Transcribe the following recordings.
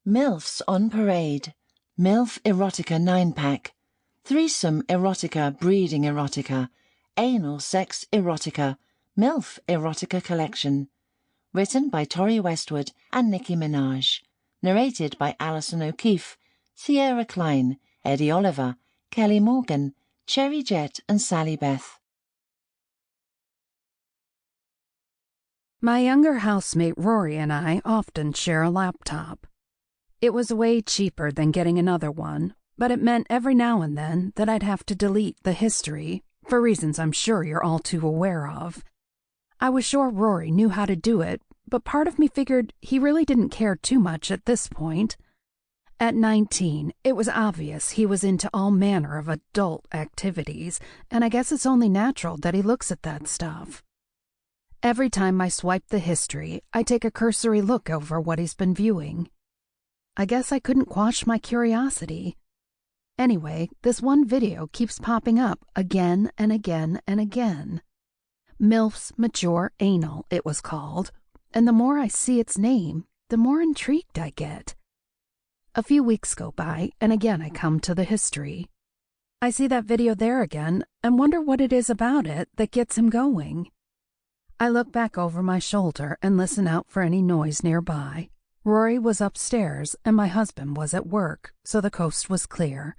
MILFs on Parade, MILF Erotica 9-pack, Threesome Erotica Breeding Erotica, Anal Sex Erotica, MILF Erotica Collection. Written by Tori Westwood and Nicki Menage. Narrated by Allison O'Keefe, Sierra Kline, Eddie Olliver, Kelly Morgan, Cherry Jett and Sallybeth. My younger housemate Rory and I often share a laptop. It was way cheaper than getting another one, but it meant every now and then that I'd have to delete the history, for reasons I'm sure you're all too aware of. I was sure Rory knew how to do it, but part of me figured he really didn't care too much at this point. At 19, it was obvious he was into all manner of adult activities, and I guess it's only natural that he looks at that stuff. Every time I swipe the history, I take a cursory look over what he's been viewing. I guess I couldn't quash my curiosity. Anyway, this one video keeps popping up again and again and again. MILF's Mature Anal, it was called, and the more I see its name, the more intrigued I get. A few weeks go by, and again I come to the history. I see that video there again and wonder what it is about it that gets him going. I look back over my shoulder and listen out for any noise nearby. Rory was upstairs and my husband was at work, so the coast was clear.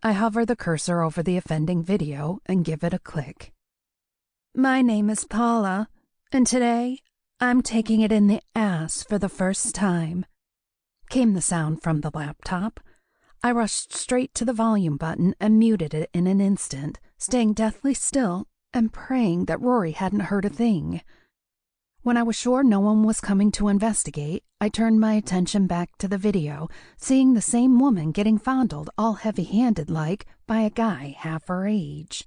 I hover the cursor over the offending video and give it a click. My name is Paula, and today I'm taking it in the ass for the first time. Came the sound from the laptop. I rushed straight to the volume button and muted it in an instant, staying deathly still and praying that Rory hadn't heard a thing. When I was sure no one was coming to investigate, I turned my attention back to the video, seeing the same woman getting fondled all heavy-handed like by a guy half her age.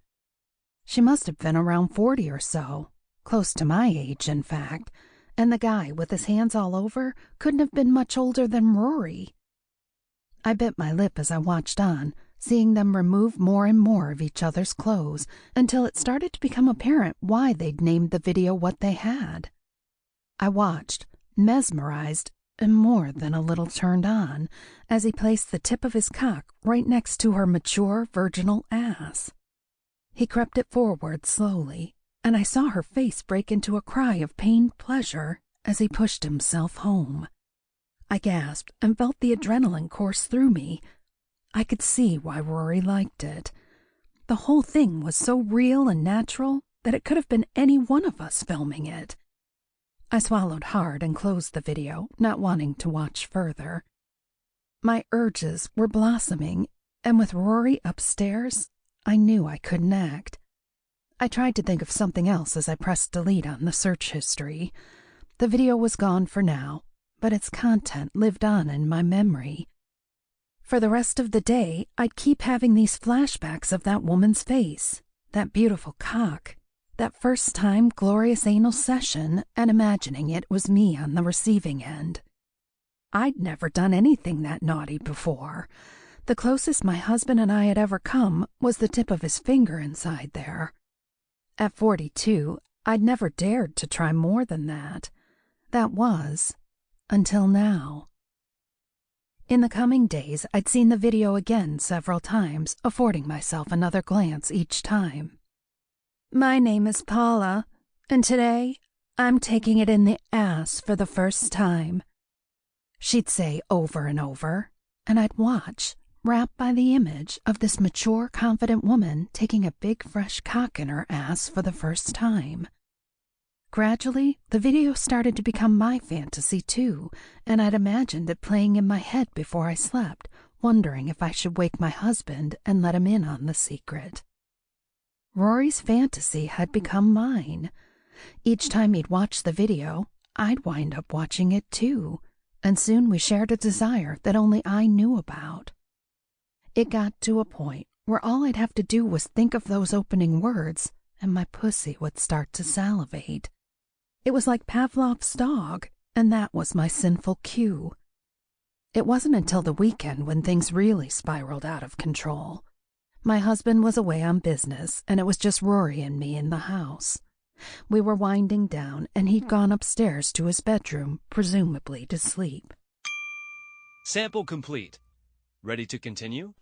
She must have been around 40 or so, close to my age, in fact, and the guy with his hands all over couldn't have been much older than Rory. I bit my lip as I watched on, seeing them remove more and more of each other's clothes until it started to become apparent why they'd named the video what they had. I watched, mesmerized and more than a little turned on, as he placed the tip of his cock right next to her mature virginal ass. He crept it forward slowly, and I saw her face break into a cry of pained pleasure as he pushed himself home. I gasped and felt the adrenaline course through me. I could see why Rory liked it. The whole thing was so real and natural that it could have been any one of us filming it. I swallowed hard and closed the video, not wanting to watch further. My urges were blossoming, and with Rory upstairs, I knew I couldn't act. I tried to think of something else as I pressed delete on the search history. The video was gone for now, but its content lived on in my memory. For the rest of the day, I'd keep having these flashbacks of that woman's face, that beautiful cock, that first-time glorious anal session, and imagining it was me on the receiving end. I'd never done anything that naughty before. The closest my husband and I had ever come was the tip of his finger inside there. At 42, I'd never dared to try more than that. That was, until now. In the coming days, I'd seen the video again several times, affording myself another glance each time. My name is Paula, and today I'm taking it in the ass for the first time. She'd say over and over, and I'd watch, wrapped by the image of this mature, confident woman taking a big, fresh cock in her ass for the first time. Gradually, the video started to become my fantasy too, and I'd imagined it playing in my head before I slept, wondering if I should wake my husband and let him in on the secret. Rory's fantasy had become mine. Each time he'd watch the video, I'd wind up watching it too, and soon we shared a desire that only I knew about. It got to a point where all I'd have to do was think of those opening words, and my pussy would start to salivate. It was like Pavlov's dog, and that was my sinful cue. It wasn't until the weekend when things really spiraled out of control. My husband was away on business, and it was just Rory and me in the house. We were winding down, and he'd gone upstairs to his bedroom, presumably to sleep. Sample complete. Ready to continue?